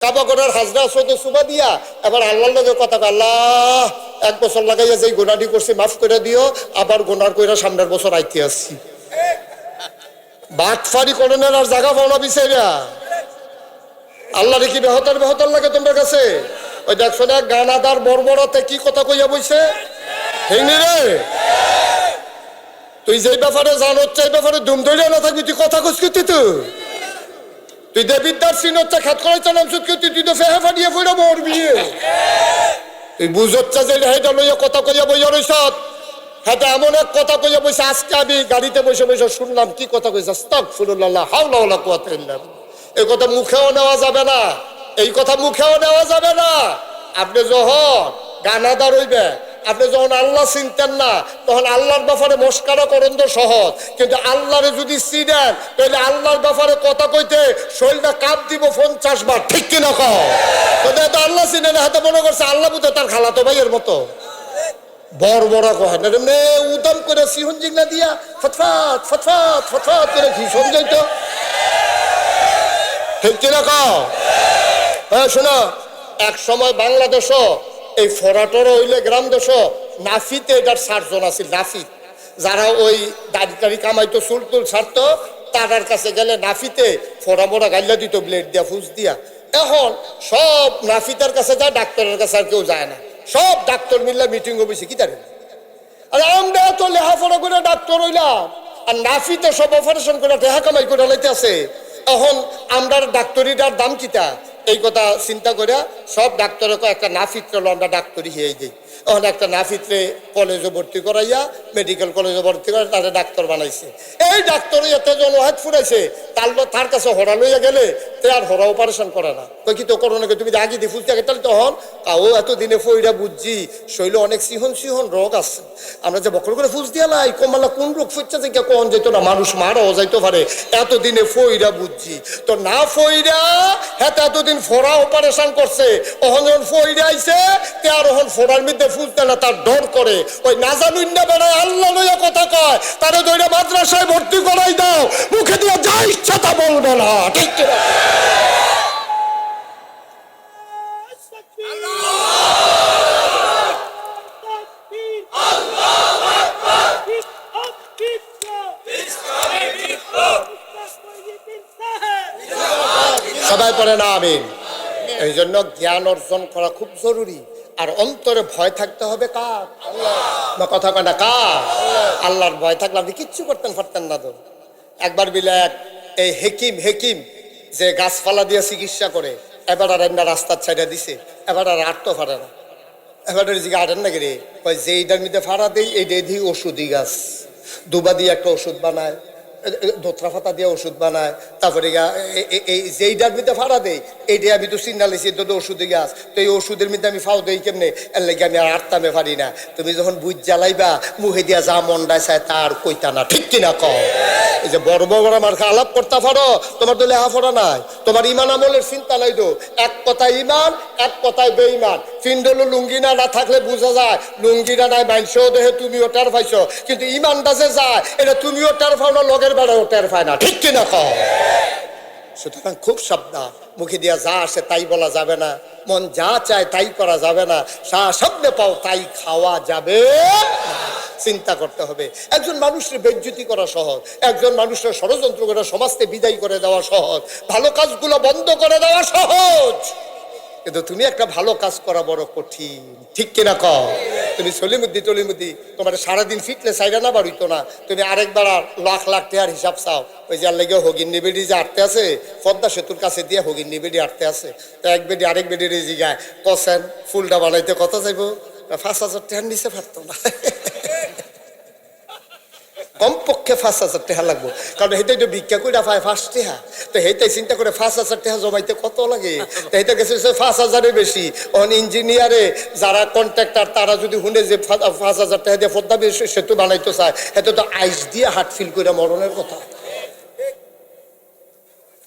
কাবা করার হাজরা আসতে সুবা দিয়া এবার আল্লাহর লগে কথা কয়, আল্লাহ 1 বছর লাগাইয়া যেই গোনাটি করছি মাফ করে দিও, আবার গোনার কইরা সামনের বছর আইতে আসছি। বাটফারি করণের আর জায়গা পাও না বিচাইরা। আল্লাহরে কি বেহতার লাগে তোমার কাছে? ওই দেখছো না গানাদার বর্বরতে কি কথা কইয়া বইছে, হেইনি রে তুই যেই ব্যাপারে জানো এই ব্যাপারে দুম ধরে না থাকবি, তুই কথা কইস কি? তুই দেবিদ্যার সিন হচ্ছে খেত করাইছে নাম সুদ তুই তো ফেহে ফাটিয়ে ফুড়ে মরবি। তুই বুঝচ্ছে যে হেটা লইয়া কথা কইয়া বইয়া রইছ, হ্যাঁ এমন এক কথা কইয়া বইছে। আজকে আমি গাড়িতে বসে বসে শুনলাম কি কথা কইছে, আস্তাগফিরুল্লাহ হাওলা ওয়ালা কুওয়াতা ইল্লা বিল্লাহ। এই কথা মুখেও নেওয়া যাবে না, এই কথা মুখেও নেওয়া যাবে না। আপনি যখন গানাদার হইবে, আপনি যখন আল্লাহ চিনতেন না, তখন আল্লাহর ব্যাপারে মস্কারা করেন তো সহজ, কিন্তু আল্লাহরে যদি চিনেন তাহলে আল্লাহর ব্যাপারে কথা কইতে শরীরটা কাঁপ দিব 50 বার, ঠিক কিনা কও? তো আল্লাহ চিনে না, হাতে মনে করছে আল্লাহ বুঝে তার খালাতো ভাইয়ের মতো বড় কয় না রে, উদাম করে সিহন জিগনা দিয়া ফটফট ফটফট ফটফট করে ঘিসন যাইতো, ঠিক কিনা কও? হ্যাঁ শোনো, এক সময় বাংলাদেশও এই ফরাটর হইলে গ্রাম দেশ নাফিতে এটার 60 জন আছে নাফিত, যারা ওই দাড়ি কামাইতো চুল টুল ছাড়তো, তার কাছে গেলে নাফিতে ফোড়া মোড়া গাইলা দিত ব্লেড দিয়া ফুস দিয়া। এখন সব নাফিতের কাছে যায়, ডাক্তারের কাছে আর কেউ যায় না। সব ডাক্তার মিললে মিটিং বসে কি জানেন, আর আমরা তো লেখাপড়া করে ডাক্তার হইলাম, আর নাফিতে সব অপারেশন করে টেহা কামাই করে লাইতে আছে। এখন আমরা ডাক্তারিটার দাম কিতা, এই কথা চিন্তা করে সব ডাক্তারকে একটা নাফিত্রে আমরা ডাক্তারি হিয়াই দিই। এখন একটা নাফিত্রে কলেজে ভর্তি করাইয়া, মেডিকেল কলেজে ভর্তি করে তাদের ডাক্তার বানাইছে। এই ডাক্তার এতে জন ওয়াহাত ফুরাইছে, তার কাছে হরা লইয়া গেলে তে আর হরা অপারেশন করে না। কই কি তো করো নাকি, তুমি আগে দিয়ে ফুলতে আগে তাহলে তখন ও এতদিনে ফইরা বুঝছি শৈল অনেক সিহন রোগ আছে, আমরা যে বকর করে ফুস দিয়া লাই কমালা কোন রোগ ফুটছে যে কখন যেত না, মানুষ মারাও যাইতে পারে, এতদিনে ফইরা বুঝছি। তো না ফইরা হ্যাঁ এতদিন ফোড়া অপারেশন করছে, ওখান যখন ফইরা আইছে তে আর ওখান ফোড়ার মধ্যে ফুলতে না, তার ডর করে। ওই না জানুন না বেড়ায় আল্লাহ লইয়া কথা কয়, তারা দইরা মাদ্রাসায় ভর্তি করাই দাও, মুখে দিয়ে যা ইচ্ছা তা বলবে না, ঠিক কিনা? সবাই পড়ে না আমিন। এই জন্য জ্ঞান অর্জন করা খুব জরুরি, আর অন্তরে ভয় থাকতে হবে কার? না কথা কয় না কার? আল্লাহর ভয় থাকলে আপনি কিচ্ছু করতেন পারতেন না। তো একবার বিলে এই হেকিম যে গাছপালা দিয়ে চিকিৎসা করে, এবার আর এমনা রাস্তার ছাইডা দিছে, এবার আর আটতো ফাড়ে না। এবার জিগে আটেন নাকি রে, যে এইটার মধ্যে ফাড়া দেই এইটা দিয়ে ওষুধই গাছ, দুবা দিয়ে একটা ওষুধ বানায়, ধোত্রা ফাতা দিয়ে ওষুধ বানায়, তারপরে এই যেইটার মধ্যে ফাড়া দেয় এইটাই আমি তো সিগনালিছি তো ওষুধে গাছ, তো এই ওষুধের মধ্যে আমি ফাও দেই কেমনে, এর লাগে আমি আর আটতামে পারি না। তুমি যখন বুঝ জ্বালাইবা মুখে দিয়া যা মন্ডায় চায় তার কইতা না, ঠিক কিনা কও? এই যে বড় আমার আলাপ করতে পারো, তোমার তো লেখাপড়া নাই, তোমার ইমান আমলের চিন্তা নাই। তো এক কথায় ইমান, এক কথায় বেঈমান। পিন্ডলো লুঙ্গিনা না থাকলে বোঝা যায় লুঙ্গিনা নাই, মাইনসেও দেহে তুমিও টের পাইছো, কিন্তু ইমানটা যে যায় এটা তুমিও টের পাও না, লগের বেড়াও টের পায় না, ঠিক কিনা কও? সুতরাং খুব সাবধান, মুখে দিয়া যা আসে তাই বলা যাবে না, মন যা চায় তাই করা যাবে না, শব্দে পাও তাই খাওয়া যাবে, চিন্তা করতে হবে। একজন মানুষের বেজ্জতি করা সহজ, একজন মানুষের ষড়যন্ত্র করে সমাজকে বিদায় করে দেওয়া সহজ, ভালো কাজগুলো বন্ধ করে দেওয়া সহজ, কিন্তু তুমি একটা ভালো কাজ করা বড় কঠিন, ঠিক কিনা কও? তুমি টলিমুদ্দি তোমার সারাদিন ফিটলে চাইরা না বাড়িতো না, তুমি আরেকবার লাখ টাকার হিসাব চাও। ওই যে লেগে হগিন নিবেডি যে আটতে আছে, পদ্মা সেতুর কাছে দিয়ে হগিন নিবেডি আটতে আছে, তো এক বেডি আরেক বেডির জিগায় কসেন ফুলটা বানাইতে কত চাইবো, 5,000 টাকার নিচে পারতো না, কমপক্ষে 5,000 টাকা লাগবো, কারণ হেঁটে তো ভিক্ষা করে পায় 5 টাকা, তো হেঁটাই চিন্তা করে 5,000 টাকা জমাইতে কত লাগে, তো হেঁটে গেছে 5,000-এর বেশি। অন ইঞ্জিনিয়ারে যারা কন্ট্রাক্টর তারা যদি শুনে যে 5,000 টাকা দিয়ে পদ্মা সেতু বানাইতে চায়, হেঁটে তো আইস দিয়ে হাট ফিল করে মরণের কথা।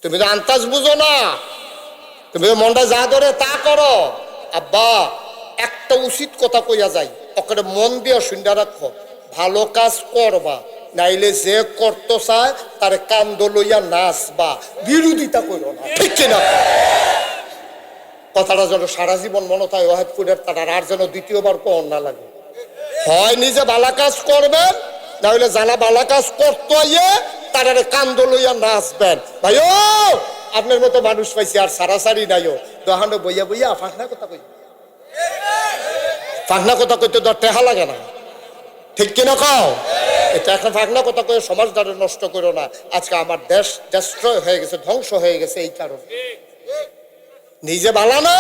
তুমি তো আন্তাজ বুঝো না, তুমি মনটা যা ধরে তা করো। আব্বা একটা উচিত কথা কইয়া যায়, ওখানে মন দিয়ে শুনতে রাখো, ভালো কাজ করবা, নাইলে যে করতে চায় তার কান্দ লইয়া নাচবা, বিরোধিতা করো না, ঠিক কিনা? কথাটা যেন সারা জীবন মনে হয় ওয়াহিদপুরের তারা আর যেন দ্বিতীয়বার কোন না লাগে। হয় নিজে বালা কাজ করবেন, না হলে যারা বালা কাজ করতে ইয়ে তারা কান্দ লইয়া নাচবেন। ভাই ও আপনার মতো মানুষ পাইছি আর সারাসারি নাইও দোহানো বইয়া বইয়া ফাঁকনা কথা কই, ফাঁকনা কথা কইতে তো টেহা লাগে না, ঠিক কিনা কও? এটা একটা ফাঁকনা কথা কয়ে সমাজটারে নষ্ট করো না। আজকে আমার দেশ ডেস্ট্রয় হয়ে গেছে, ধ্বংস হয়ে গেছে এই কারণে। নিজে বালা না,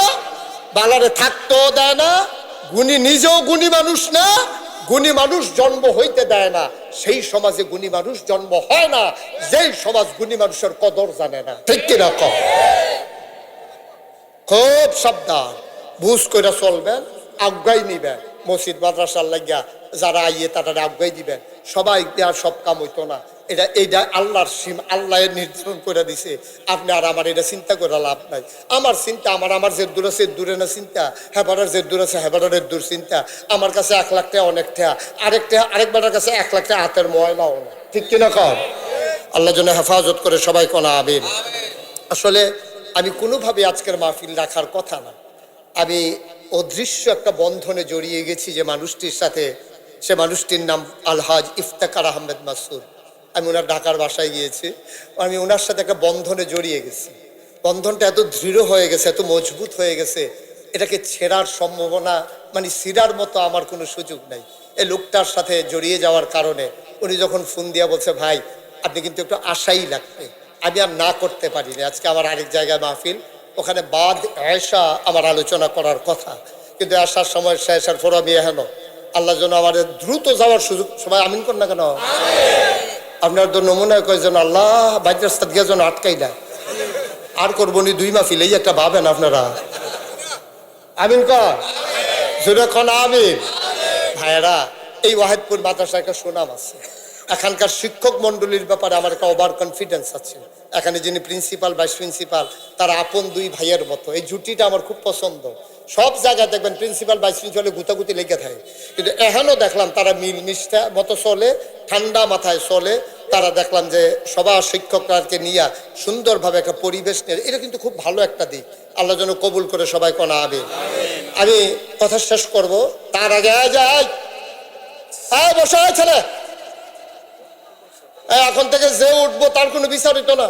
বালারে থাকতেও দেয় না, গুণী নিজেও গুণী মানুষ না, গুণী মানুষ জন্ম হইতে দেয় না। সেই সমাজে গুণী মানুষ জন্ম হয় না যেই সমাজ গুণী মানুষের কদর জানে না, ঠিক কিনা কও? খুব সাবধান, বুঝ করে চলবেন, আজ্ঞাই নিবেন। মসজিদ মাদ্রাসার লাগিয়া যারা আইয়ে তারা আজ্ঞাই দিবেন। সবাই দেওয়ার সব কাম হইতো না। এইটা আল্লাহর সীম, আল্লাহ নির্ধারণ করে দিছে। আপনি আর আমার এটা চিন্তা করে লাভ নাই। আমার চিন্তা আমার যে দূর আছে দূরে না চিন্তা, হেবারের যে দূর আছে হেবারের দূর চিন্তা। আমার কাছে 1 লাখ টাকা অনেক টাকা, আরেকবারের কাছে 1 লাখ টাকা হাতের ময়লাও না, ঠিক কিনা কর? আল্লাহ যেন হেফাজত করে সবাই কোনা আমিন। আসলে আমি কোনোভাবে আজকের মাহফিল রাখার কথা না। আমি অদৃশ্য একটা বন্ধনে জড়িয়ে গেছি যে মানুষটির সাথে। সে মানুষটির নাম আলহাজ ইফতেখার আহমেদ মাসুদ। আমি ওনার ঢাকার বাসায় গিয়েছি, আমি ওনার সাথে একটা বন্ধনে জড়িয়ে গেছি। বন্ধনটা এত দৃঢ় হয়ে গেছে, এত মজবুত হয়ে গেছে, এটাকে ছেঁড়ার সম্ভাবনা মানে ছিঁড়ার মতো আমার কোনো সুযোগ নাই। এই লোকটার সাথে জড়িয়ে যাওয়ার কারণে উনি যখন ফোন দিয়া বলছে ভাই আপনি কিন্তু একটু আশাই লাগবে, আমি আর না করতে পারিনি। আজকে আমার আরেক জায়গায় মাহফিল, ওখানে বাদ আয়েশা আমার আলোচনা করার কথা, কিন্তু আসার সময় শেষের পর আমি এহেন আল্লাহ যেন আমাদের দ্রুত যাওয়ার সুযোগ, সবাই আমিন কর না কেন? আপনার তো নমুনায় কয় যেন আল্লাহ বাইরের রাস্তা গিয়ে যেন আটকাই না। আর করবো নি 2 মাহফিল, এই একটা ভাবেন আপনারা। আমিন কর যেটা খন আমিন। ভাইয়েরা, এই ওয়াহিদপুর মাদ্রাসায় একটা সুনাম আছে। এখানকার শিক্ষক মন্ডলীর ব্যাপারে আমার একটা ওভার কনফিডেন্স আছে। এখানে যিনি প্রিন্সিপাল ভাইস প্রিন্সিপাল তারা আপন 2 ভাইয়ের মতো। এই জুটিটা আমার খুব পছন্দ। সব জায়গায় দেখবেন প্রিন্সিপাল ভাইস প্রিন্সিপালে গুতাগুতি লেগে থাকে, কিন্তু এখনও দেখলাম তারা মিলমিশটা মতো চলে, ঠান্ডা মাথায় চলে। তারা দেখলাম যে সবার শিক্ষককে নিয়ে সুন্দরভাবে একটা পরিবেশ নিয়ে, এটা কিন্তু খুব ভালো একটা দিক। আল্লাহ যেন কবুল করে সবাই কোনা আমিন। আমি কথা শেষ করব, তার আগে যাই বসা ছেলে, এখন থেকে যে উঠবো তার কোনো বিচার হইতো না,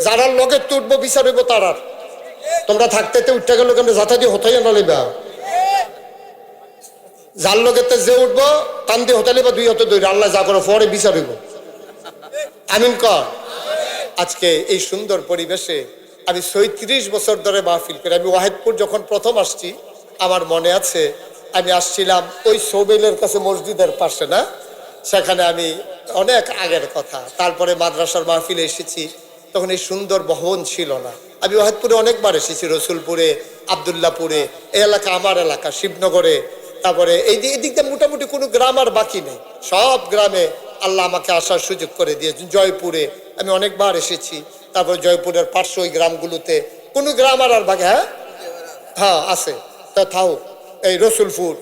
যারা লোকের তো উঠবো বিচার হইব তার। আর তোমরা থাকতে উঠতে গেল কেন যাতা দিয়ে হতাই না লিবা, যার লোকের যে উঠবো কান দিয়ে হতাই লিবা 2 হাতে ধরে, আল্লাহ যা করো পরে বিচার হইব। আমিন কর। আজকে এই সুন্দর পরিবেশে আমি 36 বছর ধরে মাহফিল করি। আমি ওয়াহিদপুর যখন প্রথম আসছি আমার মনে আছে, আমি আসছিলাম ওই সোবেলের কাছে মসজিদের পাশে না, সেখানে আমি অনেক আগের কথা। তারপরে মাদ্রাসার মাহফিলে এসেছি, তখন এই সুন্দর ভবন ছিল না। আমি ওয়াহিদপুরে অনেকবার এসেছি, রসুলপুরে, আবদুল্লাপুরে, এই এলাকা আমার এলাকা, শিবনগরে। তারপরে এই দিক দিয়ে মোটামুটি কোনো গ্রাম আর বাকি নেই, সব গ্রামে আল্লাহ আমাকে আসার সুযোগ করে দিয়েছেন। জয়পুরে আমি অনেকবার এসেছি, তারপর জয়পুরের পার্শ্ব ওই গ্রামগুলোতে কোনো গ্রাম আর বাকি হ্যাঁ আছে তা থাও। এই রসুলপুর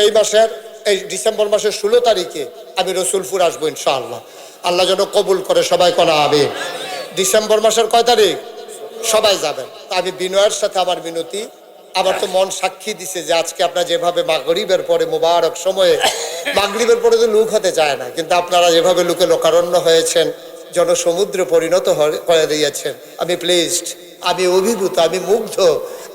এই মাসের এই ডিসেম্বর মাসের 16 তারিখে আমি রসুলপুর আসবো ইনশাআল্লাহ। আল্লাহ যেন কবুল করে সবাই কোনা আমিন। ডিসেম্বর মাসের কয় তারিখ? সবাই যাবেন। আমি বিনয়ের সাথে আমার মিনতি, আমার তো মন সাক্ষী দিছে যে আজকে আপনারা যেভাবে মাগরিবের পরে মুবারক সময়ে, মাগরিবের পরে তো লুক হতে যায় না, কিন্তু আপনারা যেভাবে লোকে লোকারণ্য হয়েছেন, জনসমুদ্রে পরিণত করে দিয়েছেন, আমি প্লিজড, আমি অভিভূত, আমি মুগ্ধ।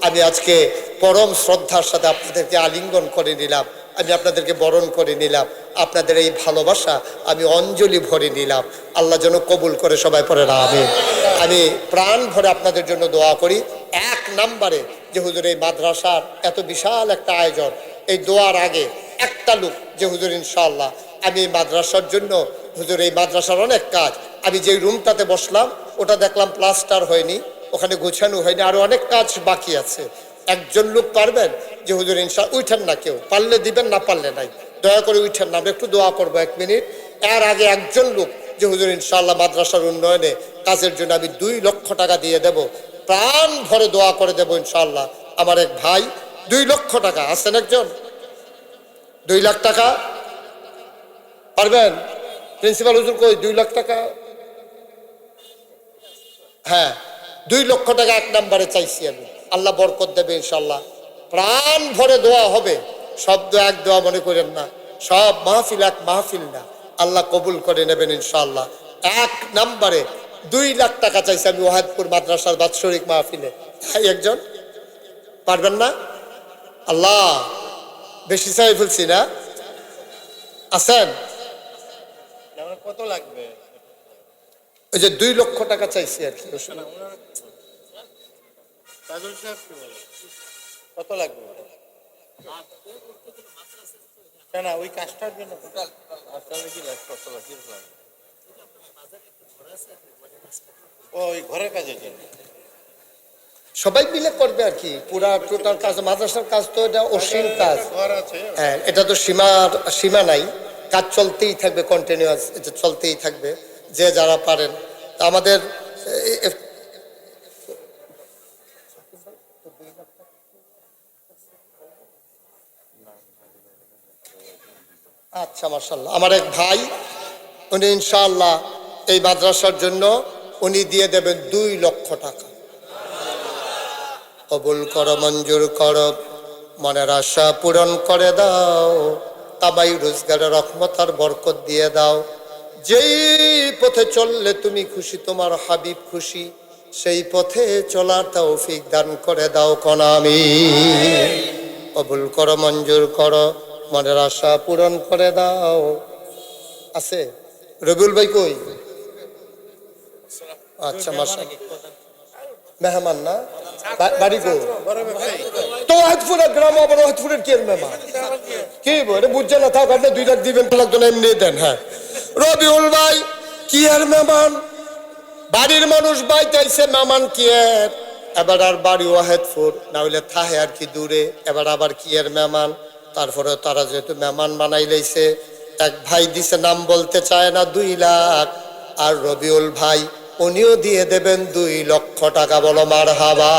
আমি আজকে পরম শ্রদ্ধার সাথে আপনাদেরকে আলিঙ্গন করে নিলাম, আমি আপনাদেরকে বরণ করে নিলাম। আপনাদের এই ভালোবাসা আমি অঞ্জলি ভরে নিলাম। আল্লাহ যেন কবুল করে সবাই পড়ে না আমিন। আমি প্রাণ ভরে আপনাদের জন্য দোয়া করি। 1 নম্বরে যে হুজুর এই মাদ্রাসার এত বিশাল একটা আয়োজন, এই দোয়ার আগে একটা লোক যে হুজুর ইনশাআল্লাহ আমি এই মাদ্রাসার জন্য, হুজুর এই মাদ্রাসার অনেক কাজ, আমি যেই রুমটাতে বসলাম ওটা দেখলাম প্লাস্টার হয়নি, ওখানে গোছানো হয়নি, আরো অনেক কাজ বাকি আছে। একজন লোক পারবেন যে হুজুর ইনশাআল্লাহ, উঠেন না কেউ, পারলে দিবেন না পারলে নাই, দয়া করে উঠেন না, আমরা একটু দোয়া করবো 1 মিনিট। এর আগে একজন লোক যে হুজুর ইনশাআল্লাহ মাদ্রাসার উন্নয়নে কাজের জন্য আমি 2 লক্ষ টাকা দিয়ে দেব, প্রাণ ভরে দোয়া করে দেবো ইনশাআল্লাহ। আমার এক ভাই 2 লক্ষ টাকা, আছেন একজন 2 লাখ টাকা পারবেন? প্রিন্সিপাল হুজুর কই 2 লাখ টাকা? হ্যাঁ 2 লক্ষ টাকা 1 নম্বরে চাইছি আমি। আল্লাহ বরকত দেবে ইনশাল্লাহ। প্রাণ ভরে দোয়া হবে, সব দোয়া এক দোয়া মনে করেন না, সব মাহফিল এক মাহফিল না, আল্লাহ কবুল করে নেবেন ইনশাল্লাহ। 1 নম্বরে 2 লাখ টাকা চাইছে আমি ওয়াহিদপুর মাদ্রাসার বাৎসরিক মাহফিলে। একজন পারবেন না? আল্লাহ, বেশি চাই ফেলছি না? আছেন? কত লাগবে? ওই যে 2 লক্ষ টাকা চাইছি আর কি। কত লাগবে? না ওই কাজটার জন্য ওই ঘরের কাজের জন্য সবাই মিলে করবে আর কি, পুরা টোটাল কাজ। মাদ্রাসার কাজ তো এটা অসীম কাজ। ঘর আছে, হ্যাঁ, এটা তো সীমা নাই, কাজ চলতেই থাকবে, কন্টিনিউয়াস, এটা চলতেই থাকবে। যে যারা পারেন তা আমাদের আচ্ছা মাশাআল্লাহ, আমার এক ভাই, উনি ইনশাআল্লাহ এই মাদ্রাসার জন্য উনি দিয়ে দেবেন 2 লক্ষ টাকা। কবুল করো, মঞ্জুর করো, মনের আশা পূরণ করে দাও, কামাই রোজগারের রহমত আর বরকত দিয়ে দাও। যেই পথে চললে তুমি খুশি, তোমার হাবিব খুশি, সেই পথে চলার তৌফিক দান করে দাও কোন আমিন। কবুল করো, মঞ্জুর করো, মনের আশা পূরণ করে দাও। আছে রবিউল ভাই কই? আচ্ছা মাশাআল্লাহ, মেহমান না, বাড়ি কো? তো ওয়াহিদপুরের গ্রাম, আবার ওয়াহিদপুরের কি মেহমান? কি বলে বুঝছে না? থাক, আপনি 2 লাখ দিবেন, লাগতো না, এমনি দেন। হ্যাঁ রবিউল ভাই, কি আর মেহমান, বাড়ির মানুষ বাইতাইছে, মেহমান কি এর? এবার আর বাড়ি ওয়াহিদপুর, না হইলে থাহে আর কি দূরে, এবার আবার কি এর মেহমান। তারপরে তারা যেহেতু মেহমান বানাই লাইছে, এক ভাই দিছে, নাম বলতে চায় না, 2 লাখ। আর রবিউল ভাই উনিও দিয়ে দেবেন 2 লক্ষ টাকা। বলো মারহাবা।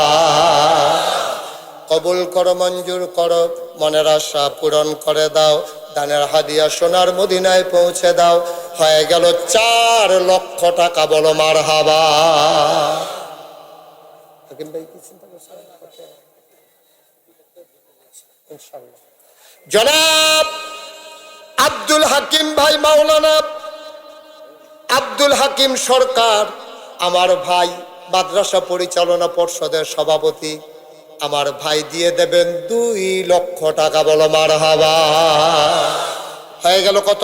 কবুল করো, মঞ্জুর করো, মনের আশা পূরণ করে দাও, দানের হাদিয়া সোনার মদিনায় পৌঁছে দাও। হয়ে গেল 4 লক্ষ টাকা। বলো মারহাবা। হাকিম ভাই কি চিন্তা করছেন? ইনশাআল্লাহ জনাব আব্দুল হাকিম ভাই, মাওলানা আব্দুল হাকিম সরকার, আমার ভাই, মাদ্রাসা পরিচালনা পর্ষদের সভাপতি, আমার ভাই দিয়ে দেবেন 2 লক্ষ টাকা। বলো মারহাবা। হয়ে গেল কত?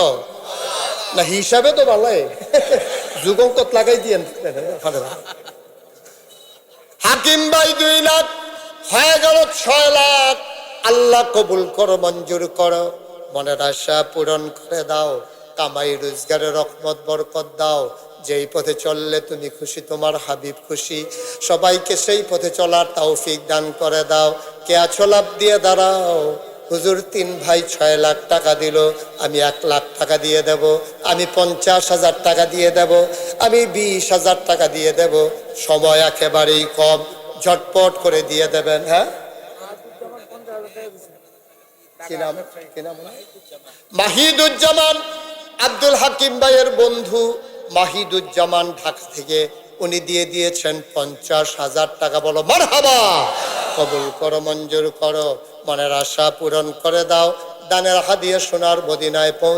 না হিসাবে তো ভালোই, যুগঙ্কত লাগাই দিয়ে। হাকিম ভাই 2 লাখ, হয়ে গেল 6 লাখ। আল্লাহ কবুল করো, মঞ্জুর করো, মনের আশা পূরণ করে দাও, কামাই রোজগারের রহমত বরকত দাও। যেই পথে চললে তুমি খুশি, তোমার হাবিব খুশি, সবাইকে সেই পথে চলার তৌফিক দান করে দাও। কে আছো, লাভ দিয়ে দাঁড়াও। হুজুর 3 ভাই 6 লাখ টাকা দিল, আমি 1 লাখ টাকা দিয়ে দেব, আমি 50,000 টাকা দিয়ে দেব, আমি 20,000 টাকা দিয়ে দেব। সময় একেবারেই কম, ঝটপট করে দিয়ে দেবেন। হ্যাঁ, কি নাম? মাহিদুজ্জামান, আব্দুল হাকিম ভাইয়ের বন্ধু মাহিদুজ্জামান, ঢাকা থেকে, উনি দিয়ে দিয়েছেন 50,000 টাকা। বলো মারহাবা। কবুল করো, মঞ্জুর করো, মনের আশা পূরণ করে দাও, দানের হাদিয়া সোনার মদিনায় পৌঁছে